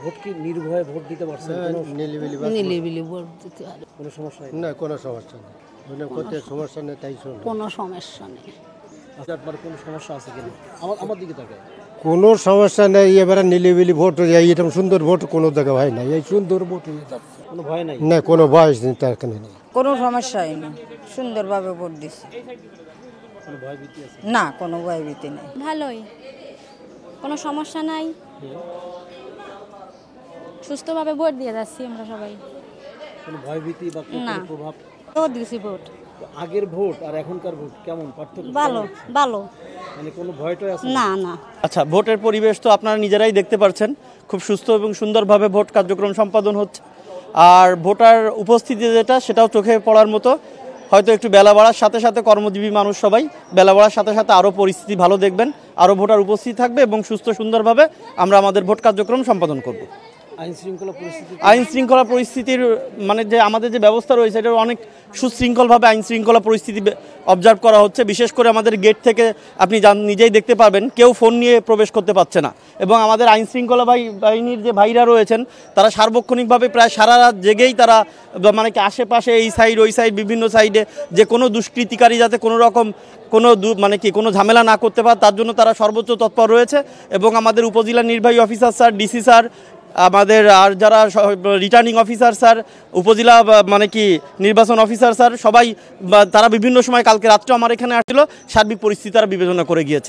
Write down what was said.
Vote কি নির্ভয়ে vote দিতে পারছেন? নিলিবিলি ভোট দিতে পারে, কোনো সমস্যা না, কোনো সমস্যা নেই। কোথায় সমস্যা নেই তাই শুনুন। কোনো সমস্যা নেই। আপনার কোনো সমস্যা আছে কিনা? আমার দিকে তাকায়। কোনো সমস্যা নেই, এবারে নিলিবিলি ভোট এরকম সুন্দর ভোট কোনো জায়গায় হয় না। এই সুন্দর ভোট কোনো ভয় নাই? না, কোনো বয়স নেই তার কারণে নেই। কোনো সমস্যা হয়নি, সুন্দরভাবে ভোট দিচ্ছে। কোনো ভয় ভীতি আছে? না, কোনো ভয়ভীতি নেই। ভালোই, কোনো সমস্যা নাই, সুস্থভাবে ভোট দিয়ে যাচ্ছি আমরা সবাই। কোনো ভয় ভীতি বা কোনো না। প্রভাব? ভোট দিয়েছি ভোট। আগের ভোট আর এখনকার ভোট কেমন পার্থক্য? ভালো ভালো, মানে কোনো ভয়টাই আছে? না না। আচ্ছা, ভোটের পরিবেশ তো আপনারা নিজেরাই দেখতে পাচ্ছেন, খুব সুস্থ এবং সুন্দরভাবে ভোট কার্যক্রম সম্পাদন হচ্ছে। আর ভোটার উপস্থিতি যেটা, সেটাও চোখে পড়ার মতো। হয়তো একটু বেলা বাড়ার সাথে সাথে কর্মজীবী মানুষ সবাই বেলা বাড়ার সাথে সাথে আরও পরিস্থিতি ভালো দেখবেন, আরও ভোটার উপস্থিত থাকবে এবং সুস্থ সুন্দরভাবে আমরা আমাদের ভোট কার্যক্রম সম্পাদন করব। আইন শৃঙ্খলা পরিস্থিতির মানে যে আমাদের যে ব্যবস্থা রয়েছে, এটার অনেক সুশৃঙ্খলভাবে আইন শৃঙ্খলা পরিস্থিতি অবজার্ভ করা হচ্ছে। বিশেষ করে আমাদের গেট থেকে আপনি নিজেই দেখতে পাবেন, কেউ ফোন নিয়ে প্রবেশ করতে পারছে না। এবং আমাদের আইন শৃঙ্খলা বাহিনীর যে ভাইরা রয়েছেন, তারা সার্বক্ষণিকভাবে প্রায় সারা রাত জেগেই তারা মানে কি আশেপাশে এই সাইড ওই সাইড বিভিন্ন সাইডে যে কোনো দুষ্কৃতিকারী যাতে কোনো রকম কোনো ঝামেলা না করতে পারে, তার জন্য তারা সর্বোচ্চ তৎপর রয়েছে। এবং আমাদের উপজেলা নির্বাহী অফিসার স্যার, ডিসি স্যার, আমাদের আর যারা রিটার্নিং অফিসার স্যার, উপজেলা নির্বাচন অফিসার স্যার, সবাই তারা বিভিন্ন সময় কালকে রাত্রে আমার এখানে আসছিল, সার্বিক পরিস্থিতি তারা বিবেচনা করে গিয়েছে।